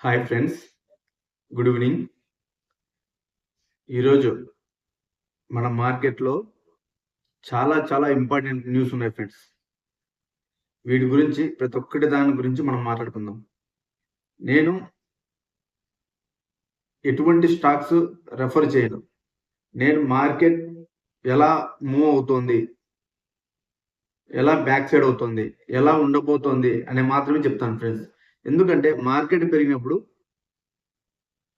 Hi friends, good evening. ఈరోజు మన మార్కెట్లో చాలా చాలా ఇంపార్టెంట్ న్యూస్ ఉన్నాయి ఫ్రెండ్స్. వీటి గురించి ప్రతి ఒక్కటి దాని గురించి మనం మాట్లాడుకుందాం. నేను ఎటువంటి స్టాక్స్ రెఫర్ చేయను. నేను మార్కెట్ ఎలా మూవ్ అవుతుంది, ఎలా బ్యాక్ సైడ్ అవుతుంది, ఎలా ఉండబోతోంది అని మాత్రమే చెప్తాను ఫ్రెండ్స్. ఎందుకంటే మార్కెట్ పెరిగినప్పుడు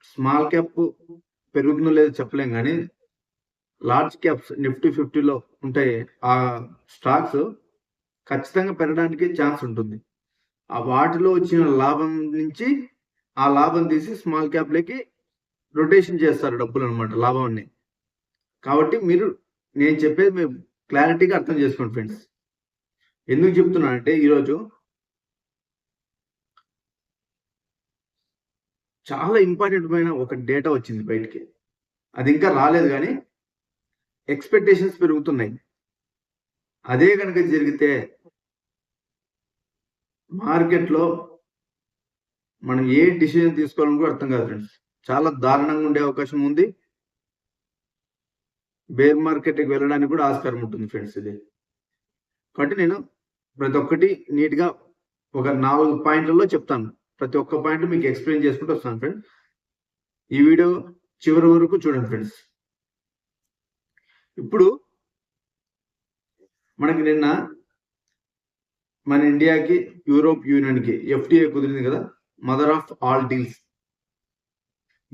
స్మాల్ క్యాప్ పెరుగుతుందో లేదో చెప్పలేం, కానీ లార్జ్ క్యాప్స్ నిఫ్టీ 50లో ఉంటాయి. ఆ స్టాక్స్ ఖచ్చితంగా పెరగడానికి ఛాన్స్ ఉంటుంది. ఆ వాటిలో వచ్చిన లాభం నుంచి ఆ లాభం తీసి స్మాల్ క్యాప్లకి రొటేషన్ చేస్తారు డబ్బులు అనమాట, లాభాన్ని. కాబట్టి నేను చెప్పేది మీరు క్లారిటీగా అర్థం చేసుకోండి ఫ్రెండ్స్. ఎందుకు చెప్తున్నానంటే ఈరోజు చాలా ఇంపార్టెంట్ అయిన ఒక డేటా వచ్చింది బయటికి. అది ఇంకా రాలేదు, కానీ ఎక్స్పెక్టేషన్స్ పెరుగుతున్నాయి. అదే కనుక జరిగితే మార్కెట్లో మనం ఏ డిసిజన్ తీసుకోవాలని కూడా అర్థం కాదు ఫ్రెండ్స్. చాలా దారుణంగా ఉండే అవకాశం ఉంది. బేర్ మార్కెట్కి వెళ్ళడానికి కూడా ఆస్కారం ఉంటుంది ఫ్రెండ్స్ ఇది. కాబట్టి నేను ప్రతి ఒక్కటి నీట్గా ఒక 4 పాయింట్లలో చెప్తాను. ప్రతి ఒక్క పాయింట్ మీకు ఎక్స్ప్లెయిన్ చేసుకుంటూ వస్తాను ఫ్రెండ్స్. ఈ వీడియో చివరి వరకు చూడండి ఫ్రెండ్స్. ఇప్పుడు మనకి నిన్న మన ఇండియాకి యూరోప్ యూనియన్కి ఎఫ్టీఏ కుదిరింది కదా, మదర్ ఆఫ్ ఆల్ డీల్స్.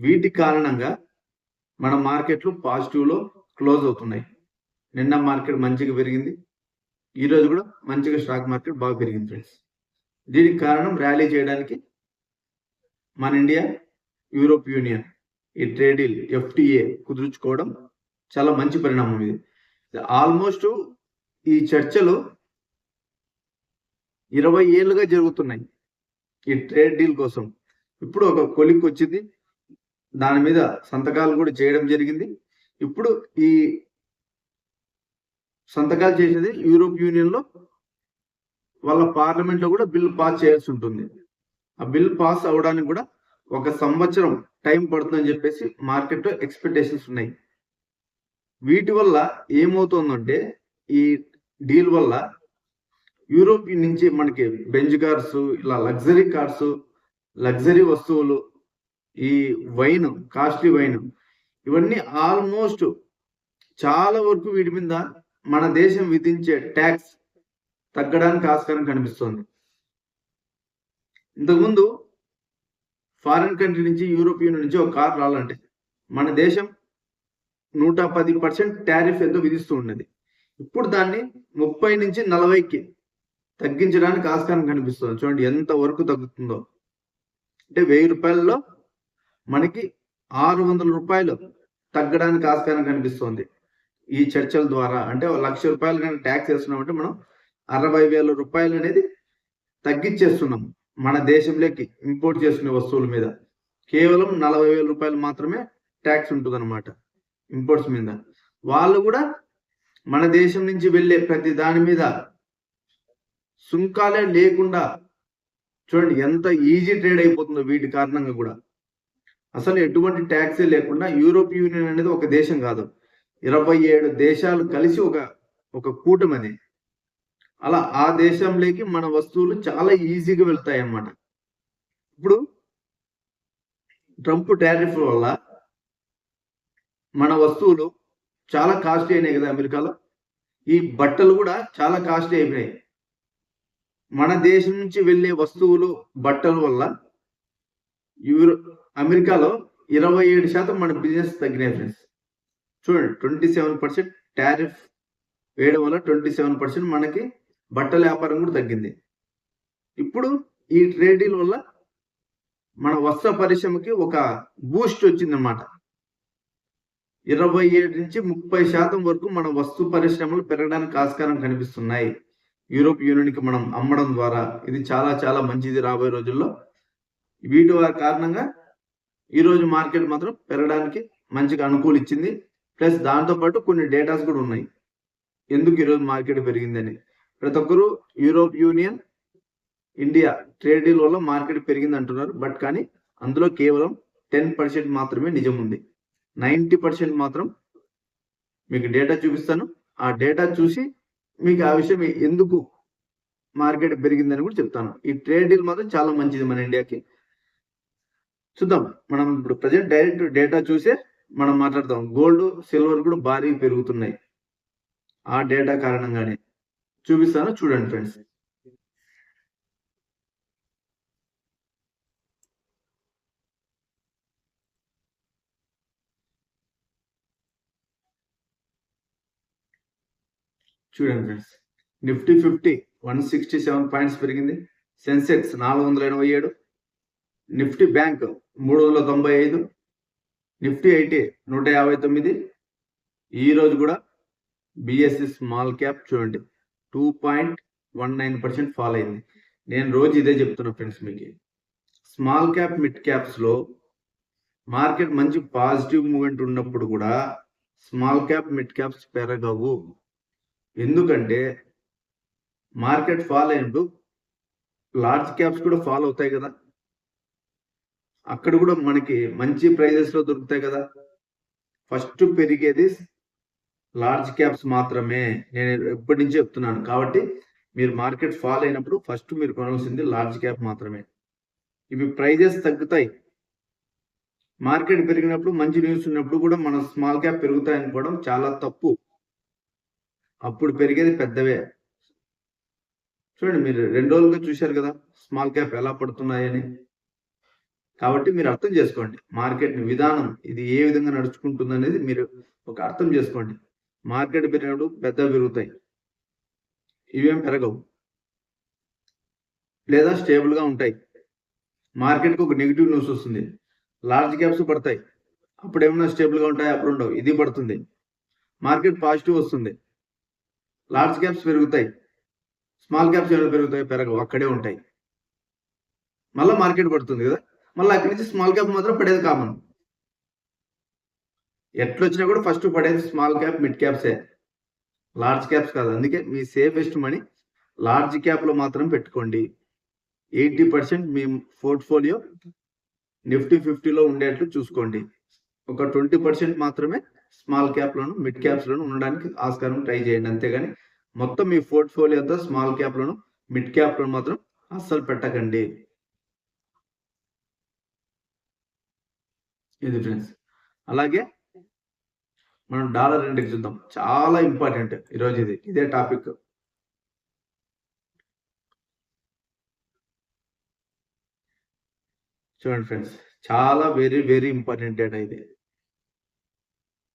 వీటి కారణంగా మన మార్కెట్లు పాజిటివ్లో క్లోజ్ అవుతున్నాయి. నిన్న మార్కెట్ మంచిగా పెరిగింది, ఈరోజు కూడా మంచిగా స్టాక్ మార్కెట్ బాగా పెరిగింది ఫ్రెండ్స్. దీనికి కారణం ర్యాలీ చేయడానికి మన ఇండియా యూరోప్ యూనియన్ ఈ ట్రేడ్ డీల్ ఎఫ్టీఏ కుదుర్చుకోవడం చాలా మంచి పరిణామం. ఇది ఆల్మోస్ట్ ఈ చర్చలు 20 ఏళ్ళుగా జరుగుతున్నాయి ఈ ట్రేడ్ డీల్ కోసం. ఇప్పుడు ఒక కొలిక్ వచ్చింది, దాని మీద సంతకాలు కూడా చేయడం జరిగింది. ఇప్పుడు ఈ సంతకాలు చేసేది యూరోప్ యూనియన్లో వాళ్ళ పార్లమెంట్లో కూడా బిల్ పాస్ చేయాల్సి ఉంటుంది. ఆ బిల్ పాస్ అవడానికి కూడా 1 సంవత్సరం టైం పడుతుందని చెప్పేసి మార్కెట్లో ఎక్స్పెక్టేషన్స్ ఉన్నాయి. వీటి వల్ల ఏమవుతుందంటే ఈ డీల్ వల్ల యూరోప్ నుంచి మనకి బెంజ్ కార్స్, ఇలా లగ్జరీ కార్స్, లగ్జరీ వస్తువులు, ఈ వైన్, కాస్ట్లీ వైన్, ఇవన్నీ ఆల్మోస్ట్ చాలా వరకు వీటి మీద మన దేశం విధించే ట్యాక్స్ తగ్గడానికి ఆస్కారం కనిపిస్తుంది. ఇంతకుముందు ఫారిన్ కంట్రీ నుంచి యూరోప్ యూనియన్ నుంచి ఒక కార్ రావాలంటే మన దేశం 110% టారిఫ్ ఎంతో విధిస్తూ ఉన్నది. ఇప్పుడు దాన్ని 30 నుంచి 40కి తగ్గించడానికి ఆస్కారం కనిపిస్తుంది. చూడండి ఎంత వరకు తగ్గుతుందో. అంటే 1000 రూపాయలలో మనకి 600 రూపాయలు తగ్గడానికి ఆస్కారం కనిపిస్తుంది ఈ చర్చల ద్వారా. అంటే 1,00,000 రూపాయలు కానీ ట్యాక్స్ వేస్తున్నామంటే మనం 60,000 రూపాయలు అనేది తగ్గించేస్తున్నాం. మన దేశంలోకి ఇంపోర్ట్ చేసుకునే వస్తువుల మీద కేవలం 40,000 రూపాయలు మాత్రమే ట్యాక్స్ ఉంటుంది అనమాట ఇంపోర్ట్స్ మీద. వాళ్ళు కూడా మన దేశం నుంచి వెళ్ళే ప్రతి దాని మీద సుంకాలే లేకుండా, చూడండి ఎంత ఈజీ ట్రేడ్ అయిపోతుందో వీటి కారణంగా కూడా. అసలు ఎటువంటి ట్యాక్సే లేకుండా యూరోప్ యూనియన్ అనేది ఒక దేశం కాదు, 27 దేశాలు కలిసి ఒక కూటమి అది. అలా ఆ దేశంలోకి మన వస్తువులు చాలా ఈజీగా వెళ్తాయి అన్నమాట. ఇప్పుడు ట్రంప్ టారిఫ్ వల్ల మన వస్తువులు చాలా కాస్ట్లీ అయినాయి కదా అమెరికాలో. ఈ బట్టలు కూడా చాలా కాస్ట్లీ అయిపోయినాయి. మన దేశం నుంచి వెళ్ళే వస్తువులు, బట్టల వల్ల అమెరికాలో 27% మన బిజినెస్ తగ్గినాయి ఫ్రెండ్స్. చూడండి 27% టారిఫ్ వేయడం వల్ల 27% మనకి బట్టల వ్యాపారం కూడా తగ్గింది. ఇప్పుడు ఈ ట్రేడ్ డీల్ వల్ల మన వస్త్ర పరిశ్రమకి ఒక బూస్ట్ వచ్చిందన్నమాట. 27 నుంచి 30% వరకు మన వస్తు పరిశ్రమలు పెరగడానికి ఆస్కారం కనిపిస్తున్నాయి యూరోప్ యూనియన్కి మనం అమ్మడం ద్వారా. ఇది చాలా చాలా మంచిది రాబోయే రోజుల్లో. వీటి కారణంగా ఈరోజు మార్కెట్ మాత్రం పెరగడానికి మంచిగా అనుకూలించింది. ప్లస్ దాంతోపాటు కొన్ని డేటాస్ కూడా ఉన్నాయి ఎందుకు ఈరోజు మార్కెట్ పెరిగిందని. ప్రతి ఒక్కరు Europe union India trade deal వల్ల మార్కెట్ పెరిగింది అంటున్నారు, బట్ కానీ అందులో కేవలం 10% మాత్రమే నిజం ఉంది. 90% మాత్రం మీకు డేటా చూపిస్తాను. ఆ డేటా చూసి మీకు ఆ విషయం ఎందుకు మార్కెట్ పెరిగిందని కూడా చెప్తాను. ఈ ట్రేడ్ డీల్ మాత్రం చాలా మంచిది మన ఇండియాకి. చూద్దాం. మనం ఇప్పుడు ప్రజెంట్ డైరెక్ట్ డేటా చూసే మనం మాట్లాడతాం. గోల్డ్, సిల్వర్ కూడా భారీ పెరుగుతున్నాయి. ఆ డేటా కారణంగానే చూపిస్తాను, చూడండి ఫ్రెండ్స్. చూడండి ఫ్రెండ్స్, నిఫ్టీ 50 167 పాయింట్స్ పెరిగింది. Sensex 487, Nifty bank 395, Nifty 80 159. ఈ రోజు కూడా బిఎస్సి స్మాల్ క్యాప్ చూడండి 2.19% ఫాల్ అయింది. నేను రోజు ఇదే చెప్తున్నా ఫ్రెండ్స్ మీకు. స్మాల్ క్యాప్, మిడ్ క్యాప్స్ లో మార్కెట్ మంచి పాజిటివ్ మూమెంట్ ఉన్నప్పుడు కూడా స్మాల్ క్యాప్, మిడ్ క్యాప్స్ పెరగవు. ఎందుకంటే మార్కెట్ ఫాల్ అయినప్పుడు లార్జ్ క్యాప్స్ కూడా ఫాల్ అవుతాయి కదా, అక్కడ కూడా మనకి మంచి ప్రైజెస్ లో దొరుకుతాయి కదా. ఫస్ట్ పెరిగేది లార్జ్ క్యాప్స్ మాత్రమే, నేను ఎప్పటి నుంచి చెప్తున్నాను. కాబట్టి మీరు మార్కెట్ ఫాల్ అయినప్పుడు ఫస్ట్ మీరు కొనాల్సింది లార్జ్ క్యాప్ మాత్రమే. ఇవి ప్రైజెస్ తగ్గుతాయి. మార్కెట్ పెరిగినప్పుడు, మంచి న్యూస్ ఉన్నప్పుడు కూడా మన స్మాల్ క్యాప్ పెరుగుతాయి అనుకోవడం చాలా తప్పు. అప్పుడు పెరిగేది పెద్దవే. చూడండి, మీరు 2 రోజులుగా చూశారు కదా స్మాల్ క్యాప్ ఎలా పడుతున్నాయని. కాబట్టి మీరు అర్థం చేసుకోండి మార్కెట్ విధానం, ఇది ఏ విధంగా నడుచుకుంటుంది అనేది మీరు ఒక అర్థం చేసుకోండి. మార్కెట్ పెరిగినప్పుడు పెద్దవి పెరుగుతాయి, ఇవేం పెరగవు లేదా స్టేబుల్ గా ఉంటాయి. మార్కెట్కి ఒక నెగిటివ్ న్యూస్ వస్తుంది, లార్జ్ క్యాప్స్ పడతాయి, అప్పుడు ఏమైనా స్టేబుల్ గా ఉంటాయి, అప్పుడు ఉండవు. ఇది పడుతుంది, మార్కెట్ పాజిటివ్ వస్తుంది, లార్జ్ క్యాప్స్ పెరుగుతాయి, స్మాల్ క్యాప్స్ ఏమైనా పెరుగుతాయి, పెరగవు, అక్కడే ఉంటాయి. మళ్ళీ మార్కెట్ పడుతుంది కదా, మళ్ళీ అక్కడి నుంచి స్మాల్ క్యాప్ మాత్రం పడేది కామన్. ఎట్లొచ్చినా కూడా ఫస్ట్ పడేది స్మాల్ క్యాప్, మిడ్ క్యాప్సే, లార్జ్ క్యాప్స్ కాదు. అందుకే మీ సేఫెస్ట్ మనీ లార్జ్ క్యాప్ లో మాత్రం పెట్టుకోండి. 80% మీ పోర్ట్ఫోలియో నిఫ్టీ 50లో ఉండేట్లు చూసుకోండి. ఒక 20% మాత్రమే స్మాల్ క్యాప్ లోను, మిడ్ క్యాప్స్ లోను ఉండడానికి ఆస్కారం ట్రై చేయండి. అంతేగాని మొత్తం మీ పోర్ట్ఫోలియో అంతా స్మాల్ క్యాప్ లోను, మిడ్ క్యాప్ లోను మాత్రం అస్సలు పెట్టకండి. ఇది ఫ్రెండ్స్. అలాగే మనం డాలర్ ఇండెక్స్ చూద్దాం, చాలా ఇంపార్టెంట్ ఈరోజు ఇదే టాపిక్. చూడండి ఫ్రెండ్స్, చాలా వెరీ వెరీ ఇంపార్టెంట్ డేటా ఇది.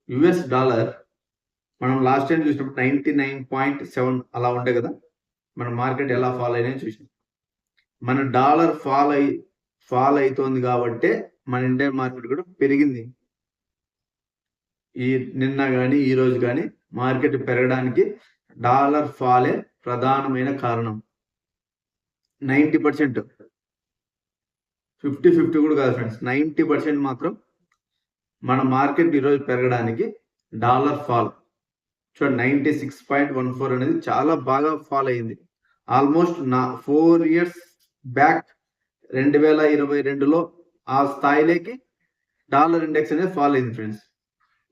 యుఎస్ డాలర్ మనం లాస్ట్ టైం చూసినప్పుడు 99.7 అలా ఉండే కదా, మన మార్కెట్ ఎలా ఫాల్ అయినా చూసినాం. మన డాలర్ ఫాల్ అవుతోంది కాబట్టి మన ఇండియన్ మార్కెట్ కూడా పెరిగింది. నిన్న కానీ ఈ రోజు కానీ మార్కెట్ పెరగడానికి డాలర్ ఫాలే ప్రధానమైన కారణం. 90%, 50-50 కూడా కాదు ఫ్రెండ్స్, 90% మాత్రం మన మార్కెట్ ఈరోజు పెరగడానికి డాలర్ ఫాల్. చూడండి, 96.14 అనేది చాలా బాగా ఫాల్ అయింది. ఆల్మోస్ట్ 4 years బ్యాక్ 2022లో ఆ స్థాయిలోకి డాలర్ ఇండెక్స్ అనేది ఫాల్ అయింది ఫ్రెండ్స్.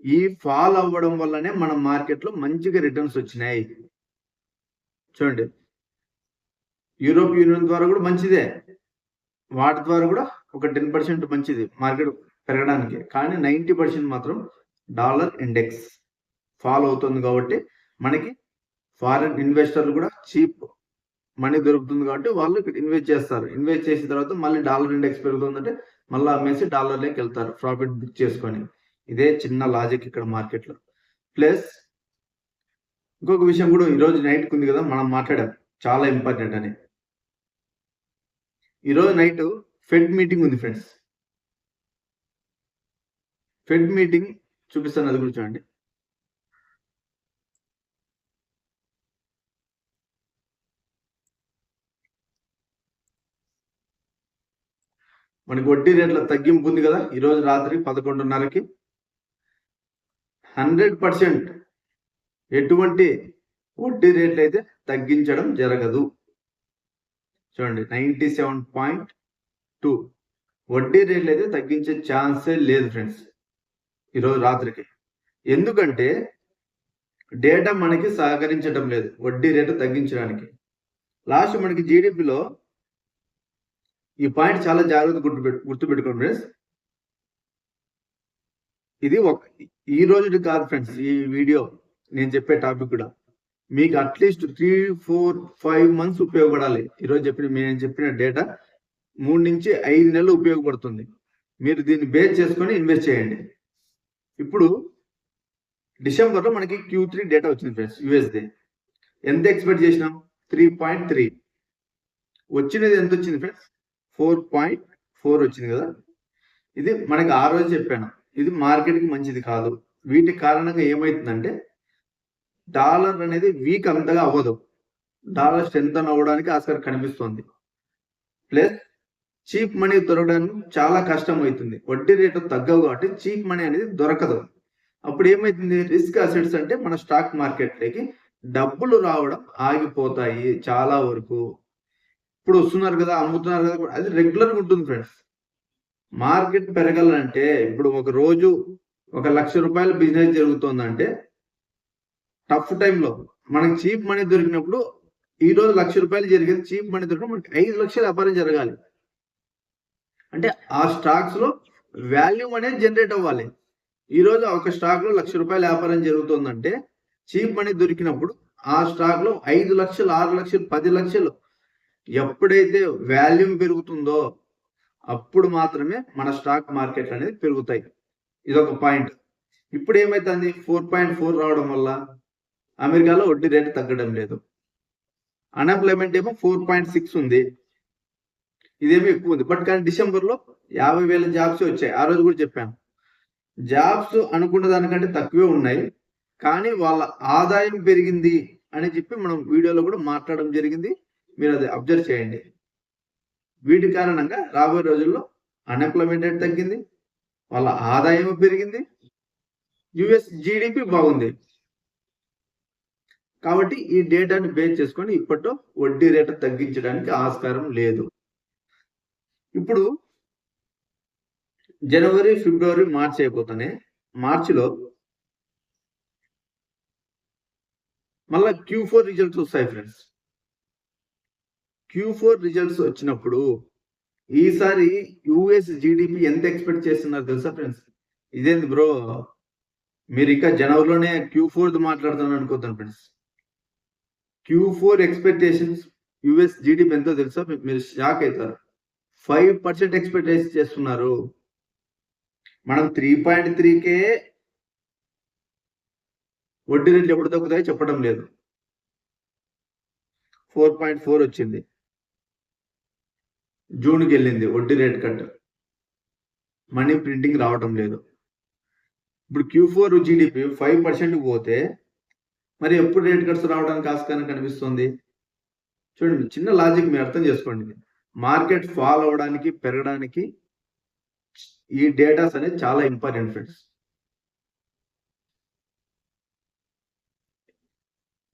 ఈ ఫాల్ అవ్వడం వల్లనే మన మార్కెట్లో మంచిగా రిటర్న్స్ వచ్చినాయి. చూడండి, యూరోప్ యూనియన్ ద్వారా కూడా మంచిదే, వాటి ద్వారా కూడా ఒక 10% మంచిది మార్కెట్ పెరగడానికి. కానీ 90% మాత్రం డాలర్ ఇండెక్స్ ఫాల్ అవుతుంది కాబట్టి మనకి ఫారిన్ ఇన్వెస్టర్లు కూడా చీప్ మనీ దొరుకుతుంది కాబట్టి వాళ్ళు ఇన్వెస్ట్ చేస్తారు. ఇన్వెస్ట్ చేసిన తర్వాత మళ్ళీ డాలర్ ఇండెక్స్ పెరుగుతుందంటే మళ్ళీ అమ్మేసి డాలర్లోకి వెళ్తారు ప్రాఫిట్ బుక్ చేసుకొని. ఇదే చిన్న లాజిక్ ఇక్కడ మార్కెట్లో. ప్లస్ ఇంకొక విషయం కూడా ఈరోజు నైట్కి ఉంది కదా, మనం మాట్లాడాం, చాలా ఇంపార్టెంట్ అని. ఈరోజు నైట్ ఫెడ్ మీటింగ్ ఉంది ఫ్రెండ్స్. ఫెడ్ మీటింగ్ చూపిస్తాను, అది కూడా చూడండి. మనకి వడ్డీ రేట్ల తగ్గింపు ఉంది కదా ఈరోజు రాత్రి 11:30కి. 100% ఎటువంటి వడ్డీ రేట్లు అయితే తగ్గించడం జరగదు. చూడండి, 97.2 వడ్డీ రేట్లు అయితే తగ్గించే ఛాన్సే లేదు ఫ్రెండ్స్ ఈరోజు రాత్రికి. ఎందుకంటే డేటా మనకి సహకరించడం లేదు వడ్డీ రేటు తగ్గించడానికి. లాస్ట్ మనకి జీడిపిలో ఈ పాయింట్ చాలా జాగ్రత్త గుర్తుపెట్టుకోండి ఫ్రెండ్స్. ఇది ఈ రోజు కాదు ఫ్రెండ్స్, ఈ వీడియో నేను చెప్పే టాపిక్ కూడా మీకు అట్లీస్ట్ 3, 4, 5 months ఉపయోగపడాలి. ఈరోజు నేను చెప్పిన డేటా 3 నుంచి 5 నెలలు ఉపయోగపడుతుంది. మీరు దీన్ని బేస్ చేసుకొని ఇన్వెస్ట్ చేయండి. ఇప్పుడు డిసెంబర్లో మనకి Q3 డేటా వచ్చింది ఫ్రెండ్స్. యూఎస్ది ఎంత ఎక్స్పెక్ట్ చేసినాం? 3.3. వచ్చినది ఎంత వచ్చింది ఫ్రెండ్స్? 4.4 వచ్చింది కదా. ఇది మనకి ఆ రోజు చెప్పాను, ఇది మార్కెట్కి మంచిది కాదు. వీటి కారణంగా ఏమవుతుందంటే డాలర్ అనేది వీక్ అంతగా అవ్వదు, డాలర్ స్ట్రెంథన్ అవ్వడానికి ఆస్కారం కనిపిస్తుంది. ప్లస్ చీప్ మనీ దొరకడానికి చాలా కష్టం అవుతుంది. వడ్డీ రేటు తగ్గవు కాబట్టి చీప్ మనీ అనేది దొరకదు. అప్పుడు ఏమవుతుంది? రిస్క్ అసెట్స్ అంటే మన స్టాక్ మార్కెట్లోకి డబ్బులు రావడం ఆగిపోతాయి చాలా వరకు. ఇప్పుడు వస్తున్నారు కదా, అమ్ముతున్నారు కదా, అది రెగ్యులర్గా ఉంటుంది ఫ్రెండ్స్. మార్కెట్ పెరగాలంటే ఇప్పుడు ఒక రోజు 1,00,000 రూపాయల బిజినెస్ జరుగుతుందంటే టఫ్ టైంలో మనకి చీప్ మనీ దొరికినప్పుడు, ఈ రోజు 1,00,000 రూపాయలు జరిగేది చీప్ మనీ దొరికిన మనకి 5 లక్షల వ్యాపారం జరగాలి. అంటే ఆ స్టాక్స్ లో వాల్యూ అనేది జనరేట్ అవ్వాలి. ఈ రోజు ఒక స్టాక్ లో 1,00,000 రూపాయల వ్యాపారం జరుగుతుందంటే చీప్ మనీ దొరికినప్పుడు ఆ స్టాక్ లో 5 లక్షలు, 6 లక్షలు, 10 లక్షలు ఎప్పుడైతే వాల్యూమ్ పెరుగుతుందో అప్పుడు మాత్రమే మన స్టాక్ మార్కెట్ అనేది పెరుగుతాయి. ఇదొక పాయింట్. ఇప్పుడు ఏమైతుంది? 4.4 రావడం వల్ల అమెరికాలో వడ్డీ రేటు తగ్గడం లేదు. అన్ఎంప్లాయ్మెంట్ ఏమో 4.6 ఉంది, ఇదేమో ఎక్కువ ఉంది. బట్ కానీ డిసెంబర్లో 50,000 జాబ్స్ వచ్చాయి. ఆ రోజు కూడా చెప్పాను, జాబ్స్ అనుకున్న దానికంటే తక్కువే ఉన్నాయి, కానీ వాళ్ళ ఆదాయం పెరిగింది అని చెప్పి మనం వీడియోలో కూడా మాట్లాడడం జరిగింది. మీరు అది అబ్జర్వ్ చేయండి. వీటి కారణంగా రాబోయే రోజుల్లో అన్ఎంప్లాయ్మెంట్ రేట్ తగ్గింది, వాళ్ళ ఆదాయం పెరిగింది, యుఎస్ జీడిపి బాగుంది. కాబట్టి ఈ డేటాని బేస్ చేసుకొని ఇప్పట్లో వడ్డీ రేటు తగ్గించడానికి ఆస్కారం లేదు. ఇప్పుడు జనవరి, ఫిబ్రవరి, మార్చి అయిపోతానే, మార్చిలో మళ్ళా Q4 రిజల్ట్స్ వస్తాయి ఫ్రెండ్స్. Q4 రిజల్ట్స్ వచ్చినప్పుడు ఈసారి యుఎస్ జీడిపి ఎంత ఎక్స్పెక్ట్ చేస్తున్నారు తెలుసా ఫ్రెండ్స్? ఇదేంది బ్రో, మీరు ఇంకా జనవరిలోనే Q4 మాట్లాడుతున్నారు అనుకుంటాను friends. Q4 expectations US GDP ఎంతో తెలుసా? మీరు షాక్ అవుతారు. 5% ఎక్స్పెక్టేషన్ చేస్తున్నారు. మనం 3.3కే వడ్డీ రేట్లు ఎప్పుడు తగ్గుతాయో చెప్పడం లేదు. 4.4 వచ్చింది, జూన్కి వెళ్ళింది వడ్డీ రేట్ కట్, మనీ ప్రింటింగ్ రావటం లేదు. ఇప్పుడు Q4 జీడిపి 5% పోతే మరి ఎప్పుడు రేట్ కట్స్ రావడానికి ఆస్కారం కనిపిస్తుంది? చూడండి, చిన్న లాజిక్ మీరు అర్థం చేసుకోండి. మార్కెట్ ఫాల్ అవడానికి, పెరగడానికి ఈ డేటాస్ అనేది చాలా ఇంపార్టెంట్ ఫ్రెండ్స్.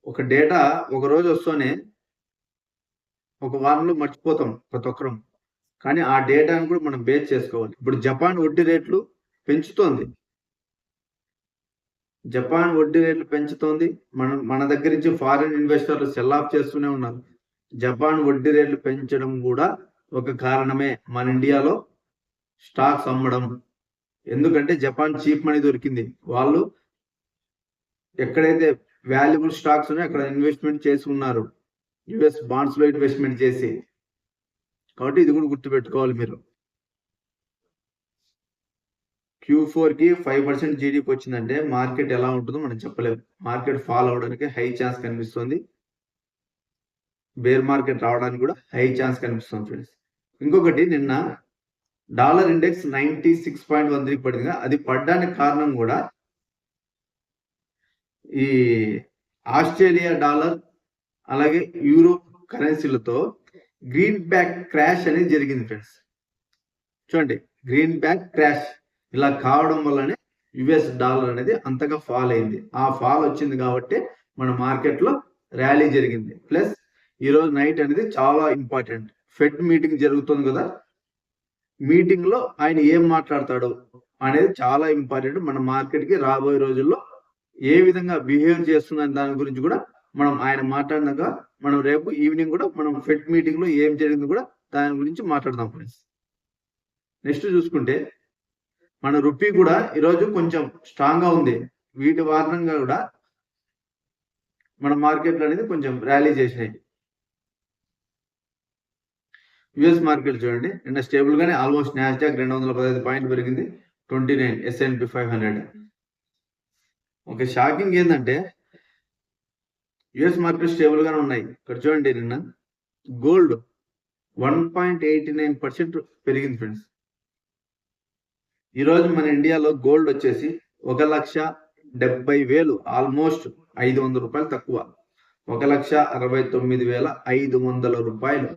ఒక డేటా ఒక రోజు వస్తూనే ఒక వారంలో మర్చిపోతాం ప్రతి ఒక్కరం, కానీ ఆ డేటాను కూడా మనం బేస్ చేసుకోవాలి. ఇప్పుడు జపాన్ వడ్డీ రేట్లు పెంచుతోంది, జపాన్ వడ్డీ రేట్లు పెంచుతోంది. మన దగ్గర నుంచి ఫారిన్ ఇన్వెస్టర్లు సెల్ ఆఫ్ చేస్తూనే ఉన్నారు. జపాన్ వడ్డీ రేట్లు పెంచడం కూడా ఒక కారణమే మన ఇండియాలో స్టాక్స్ అమ్మడం. ఎందుకంటే జపాన్ చీప్ మనీ దొరికింది, వాళ్ళు ఎక్కడైతే వాల్యుబుల్ స్టాక్స్ ఉన్నాయో అక్కడ ఇన్వెస్ట్మెంట్ చేసి ఉన్నారు, యుఎస్ బాండ్స్ లో ఇన్వెస్ట్మెంట్ చేసి. కాబట్టి ఇది కూడా గుర్తుపెట్టుకోవాలి మీరు. Q4కి 5% జీడిపి వచ్చిందంటే మార్కెట్ ఎలా ఉంటుందో మనం చెప్పలేము. మార్కెట్ ఫాల్ అవడానికి హై ఛాన్స్ కనిపిస్తుంది, బేర్ మార్కెట్ రావడానికి కూడా హై ఛాన్స్ కనిపిస్తుంది ఫ్రెండ్స్. ఇంకొకటి, నిన్న డాలర్ ఇండెక్స్ 96.13 పడింది. అది పడడానికి కారణం కూడా ఈ ఆస్ట్రేలియా డాలర్ అలాగే యూరోప్ కరెన్సీలతో గ్రీన్ బ్యాక్ క్రాష్ అనేది జరిగింది ఫ్రెండ్స్. చూడండి, గ్రీన్ బ్యాక్ క్రాష్ ఇలా కావడం వల్లనే యుఎస్ డాలర్ అనేది అంతగా ఫాల్ అయింది. ఆ ఫాల్ వచ్చింది కాబట్టి మన మార్కెట్ లో ర్యాలీ జరిగింది. ప్లస్ ఈరోజు నైట్ అనేది చాలా ఇంపార్టెంట్, ఫెడ్ మీటింగ్ జరుగుతుంది కదా. మీటింగ్ లో ఆయన ఏం మాట్లాడతాడు అనేది చాలా ఇంపార్టెంట్. మన మార్కెట్ కి రాబోయే రోజుల్లో ఏ విధంగా బిహేవ్ చేస్తున్న దాని గురించి కూడా మనం ఆయన మాట్లాడినాక మనం రేపు ఈవినింగ్ కూడా మనం ఫెడ్ మీటింగ్ లో ఏం జరిగింది కూడా దాని గురించి మాట్లాడదాం ఫ్రెండ్స్. నెక్స్ట్ చూసుకుంటే మన రూపీ కూడా ఈరోజు కొంచెం స్ట్రాంగ్ గా ఉంది. వీటి కారణంగా కూడా మన మార్కెట్లు అనేది కొంచెం ర్యాలీ చేసినాయి. యుఎస్ మార్కెట్ చూడండి, నిన్న స్టేబుల్ గానే ఆల్మోస్ట్ నాస్డాక్ 215 పాయింట్లు పెరిగింది, 29 S&P 500. ఒక షాకింగ్ ఏంటంటే యుఎస్ మార్కెట్ స్టేబుల్ గానే ఉన్నాయి. ఇక్కడ చూడండి, నిన్న గోల్డ్ 1.89% పెరిగింది ఫ్రెండ్స్. ఈరోజు మన ఇండియాలో గోల్డ్ వచ్చేసి 1,70,000, ఆల్మోస్ట్ 500 రూపాయలు తక్కువ, 1,69,500 రూపాయలు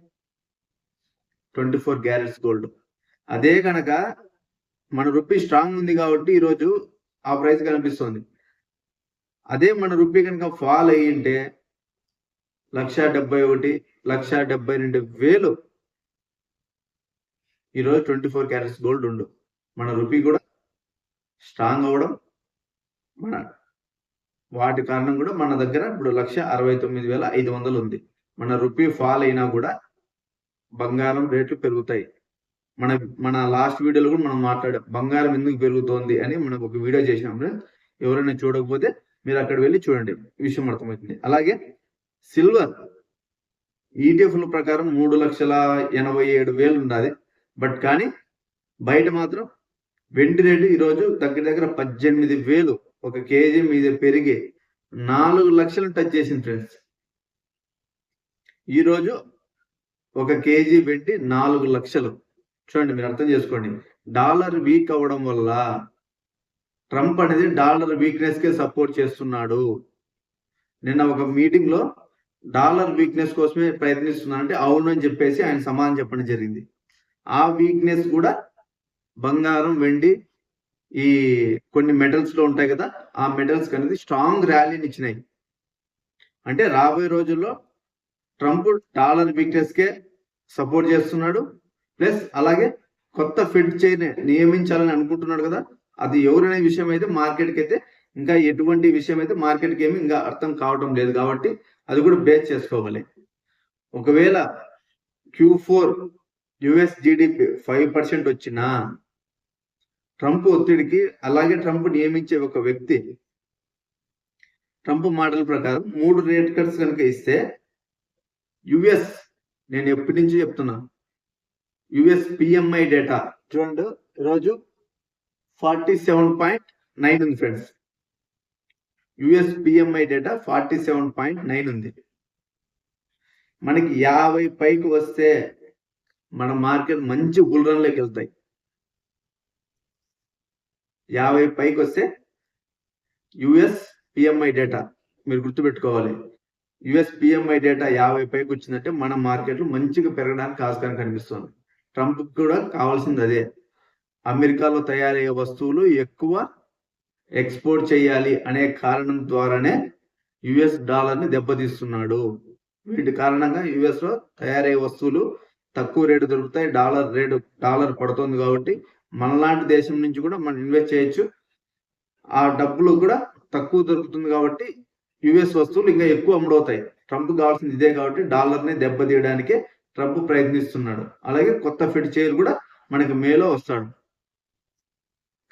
24 క్యారెట్స్ గోల్డ్. అదే కనుక మన రూపీ స్ట్రాంగ్ ఉంది కాబట్టి ఈరోజు ఆ ప్రైస్ కనిపిస్తుంది. అదే మన రూపీ కనుక ఫాల్ అయ్యింటే 1,71,000, 1,72,000 ఈరోజు 24 క్యారెట్స్ గోల్డ్ ఉండు. మన రూపీ కూడా స్ట్రాంగ్ అవ్వడం, మన వాటి కారణం కూడా మన దగ్గర ఇప్పుడు 1,69,500 ఉంది. మన రూపీ ఫాల్ అయినా కూడా బంగారం రేట్లు పెరుగుతాయి. మన లాస్ట్ వీడియోలో కూడా మనం మాట్లాడాం బంగారం ఎందుకు పెరుగుతోంది అని మనం ఒక వీడియో చేసినాం. ఎవరైనా చూడకపోతే మీరు అక్కడ వెళ్ళి చూడండి, విషయం అర్థమవుతుంది. అలాగే సిల్వర్ ఈటీఎఫ్ల ప్రకారం 3,87,000 ఉన్నది. బట్ కానీ బయట మాత్రం వెండి రేటు ఈరోజు దగ్గర 18,000 ఒక కేజీ మీద పెరిగి 4 లక్షలు టచ్ చేసింది ఫ్రెండ్స్. ఈరోజు ఒక కేజీ వెండి 4 లక్షలు. చూడండి, మీరు అర్థం చేసుకోండి. డాలర్ వీక్ అవ్వడం వల్ల ట్రంప్ అనేది డాలర్ వీక్నెస్ కే సపోర్ట్ చేస్తున్నాడు. నిన్న ఒక మీటింగ్ లో డాలర్ వీక్నెస్ కోసమే ప్రయత్నిస్తున్నానంటే అవును అని చెప్పేసి ఆయన సమాధానం చెప్పడం జరిగింది. ఆ వీక్నెస్ కూడా బంగారం, వెండి, ఈ కొన్ని మెటల్స్ లో ఉంటాయి కదా, ఆ మెటల్స్ అనేది స్ట్రాంగ్ ర్యాలీని ఇచ్చినాయి. అంటే రాబోయే రోజుల్లో ట్రంప్ డాలర్ వీక్నెస్ కే సపోర్ట్ చేస్తున్నాడు. ప్లస్ అలాగే కొత్త ఫెడ్ చైర్ నియమించాలని అనుకుంటున్నాడు కదా, అది ఎవరనే విషయం అయితే మార్కెట్కి అయితే ఇంకా ఎటువంటి విషయం అయితే మార్కెట్కి ఏమి ఇంకా అర్థం కావడం లేదు. కాబట్టి అది కూడా బేస్ చేసుకోవాలి. ఒకవేళ Q4 యుఎస్ జీడిపి 5% వచ్చినా ట్రంప్ ఒత్తిడికి, అలాగే ట్రంప్ నియమించే ఒక వ్యక్తి ట్రంప్ మాటల ప్రకారం 3 రేట్ కట్స్ కనుక ఇస్తే యుఎస్, నేను ఎప్పటి నుంచి చెప్తున్నా, యుఎస్ పిఎంఐ డేటా చూడండి, ఈరోజు 47.9 ఉంది ఫ్రెండ్స్. యుఎస్ పిఎంఐ డేటా 47.9 ఉంది. మనకి 50 పైకి వస్తే మన మార్కెట్ మంచి బుల్ రన్ లోకి వెళ్తాయి. 50 పైకి వస్తే యుఎస్ పిఎంఐ డేటా మీరు గుర్తుపెట్టుకోవాలి. యుఎస్ పిఎంఐ డేటా 50 పైకి వచ్చిందంటే మన మార్కెట్లు మంచిగా పెరగడానికి ఆస్కారం కనిపిస్తుంది. ట్రంప్ కూడా కావాల్సింది అదే. అమెరికాలో తయారయ్యే వస్తువులు ఎక్కువ ఎక్స్పోర్ట్ చేయాలి అనే కారణం ద్వారానే యుఎస్ డాలర్ని దెబ్బతీస్తున్నాడు. వీటి కారణంగా యుఎస్ లో తయారయ్యే వస్తువులు తక్కువ రేటు దొరుకుతాయి, డాలర్ పడుతుంది. కాబట్టి మనలాంటి దేశం నుంచి కూడా మనం ఇన్వెస్ట్ చేయొచ్చు, ఆ డబ్బులు కూడా తక్కువ దొరుకుతుంది. కాబట్టి యుఎస్ వస్తువులు ఇంకా ఎక్కువ అమ్ముడవుతాయి. ట్రంప్ కావాల్సింది ఇదే. కాబట్టి డాలర్ని దెబ్బతీయడానికే ట్రంప్ ప్రయత్నిస్తున్నాడు. అలాగే కొత్త ఫెడ్ చైర్ కూడా మనకి మేలో వస్తాడు.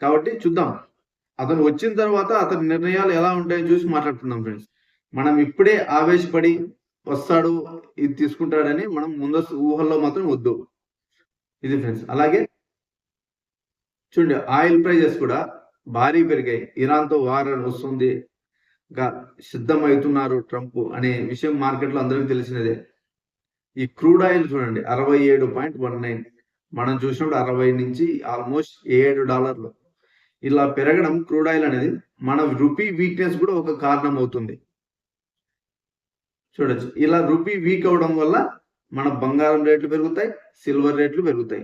కాబట్టి చూద్దాం, అతను వచ్చిన తర్వాత అతని నిర్ణయాలు ఎలా ఉంటాయని చూసి మాట్లాడుతున్నాం ఫ్రెండ్స్. మనం ఇప్పుడే ఆవేశపడి వస్తాడు, ఇది తీసుకుంటాడని మనం ముందస్తు ఊహల్లో మాత్రం వద్దు. ఇది ఫ్రెండ్స్. అలాగే చూడండి, ఆయిల్ ప్రైజెస్ కూడా భారీ పెరిగాయి. ఇరాన్తో వార్ వస్తుంది, ఇంకా సిద్ధమవుతున్నారు ట్రంప్ అనే విషయం మార్కెట్లో అందరికీ తెలిసినదే. ఈ క్రూడ్ ఆయిల్ చూడండి, 67.19, మనం చూసినప్పుడు 60 నుంచి ఆల్మోస్ట్ $7. ఇలా పెరగడం క్రూడ్ ఆయిల్ అనేది మన రూపీ వీక్నెస్ కూడా ఒక కారణం అవుతుంది. చూడొచ్చు, ఇలా రూపీ వీక్ అవడం వల్ల మన బంగారం రేట్లు పెరుగుతాయి, సిల్వర్ రేట్లు పెరుగుతాయి.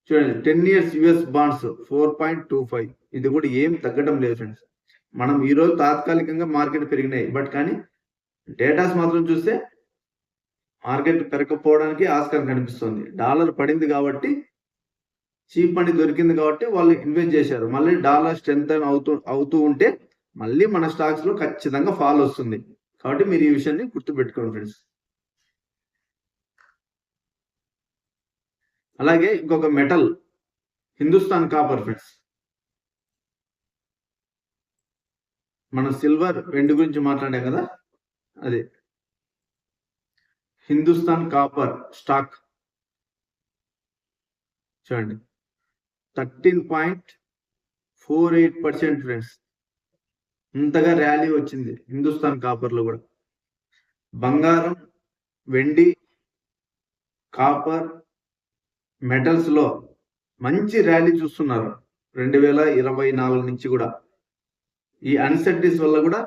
చూడండి, 10 years యుఎస్ బాండ్స్ 4.25, ఇది కూడా ఏం తగ్గడం లేదు ఫ్రెండ్స్. మనం ఈరోజు తాత్కాలికంగా మార్కెట్ పెరిగినాయి, బట్ కానీ డేటాస్ మాత్రం చూస్తే మార్కెట్ పెరగకపోవడానికి ఆస్కారం కనిపిస్తుంది. డాలర్ పడింది కాబట్టి చీప్ మనీ దొరికింది కాబట్టి వాళ్ళు ఇన్వెస్ట్ చేశారు. మళ్ళీ డాలర్ స్ట్రెంత్ అవుతూ ఉంటే మళ్ళీ మన స్టాక్స్ లో ఖచ్చితంగా ఫాల్ వస్తుంది. కాబట్టి మీరు ఈ విషయాన్ని గుర్తుపెట్టుకోండి ఫ్రెండ్స్. అలాగే ఇంకొక మెటల్ హిందుస్థాన్ కాపర్ ఫ్రెండ్స్. మనం సిల్వర్ వెండి గురించి మాట్లాడాం కదా, అదే హిందుస్థాన్ కాపర్ స్టాక్ చూడండి 13.48% ఫ్రెండ్స్. ఇంతగా ర్యాలీ వచ్చింది హిందుస్థాన్ కాపర్ లో కూడా. బంగారం, వెండి, కాపర్, మెటల్స్ లో మంచి ర్యాలీ చూస్తున్నారు 2024 నుంచి కూడా. ఈ అన్సర్టిస్ వల్ల కూడా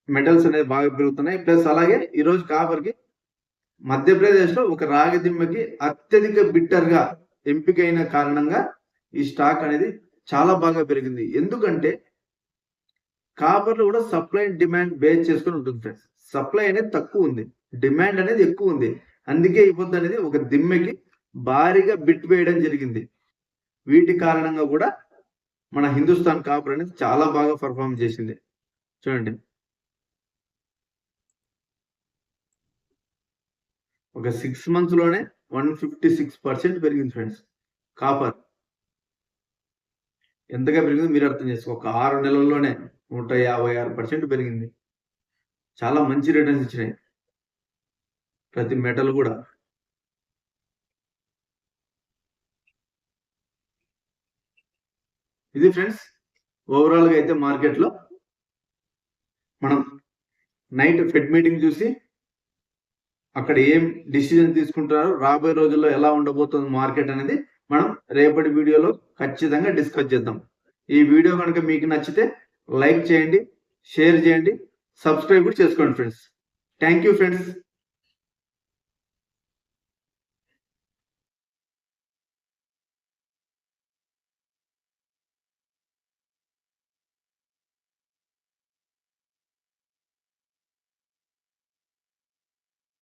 మెటల్స్ అనేది బాగా పెరుగుతున్నాయి. ప్లస్ అలాగే ఈరోజు కాపర్ కి మధ్యప్రదేశ్ లో ఒక రాగి దిమ్మకి అత్యధిక బిట్టర్ గా ఎంపికైన కారణంగా ఈ స్టాక్ అనేది చాలా బాగా పెరిగింది. ఎందుకంటే కాపర్ లో కూడా సప్లై అండ్ డిమాండ్ బేస్ చేసుకుని ఉంటుంది ఫ్రెండ్స్. సప్లై అనేది తక్కువ ఉంది, డిమాండ్ అనేది ఎక్కువ ఉంది. అందుకే ఈ పొద్దు అనేది ఒక దిమ్మకి భారీగా బిట్ వేయడం జరిగింది. వీటి కారణంగా కూడా మన హిందుస్థాన్ కాపర్ అనేది చాలా బాగా పర్ఫామ్ చేసింది. చూడండి, ఒక 6 months లోనే 156% పెరిగింది ఫ్రెండ్స్. కాపర్ ఎంతగా పెరిగింది మీరు అర్థం చేసుకో. ఒక 6 నెలల్లోనే 156% పెరిగింది. చాలా మంచి రిటర్న్స్ ఇచ్చినాయి ప్రతి మెటల్ కూడా. ఇది ఫ్రెండ్స్ ఓవరాల్ గా అయితే మార్కెట్ లో మనం నైట్ ఫెడ్ మీటింగ్ చూసి అక్కడ ఏం డిసిజన్ తీసుకుంటున్నారు, రాబోయే రోజుల్లో ఎలా ఉండబోతుంది మార్కెట్ అనేది మనం రేపటి వీడియోలో ఖచ్చితంగా డిస్కస్ చేద్దాం. ఈ వీడియో కనుక మీకు నచ్చితే లైక్ చేయండి, షేర్ చేయండి, సబ్స్క్రైబ్ కూడా చేసుకోండి ఫ్రెండ్స్. Thank you friends.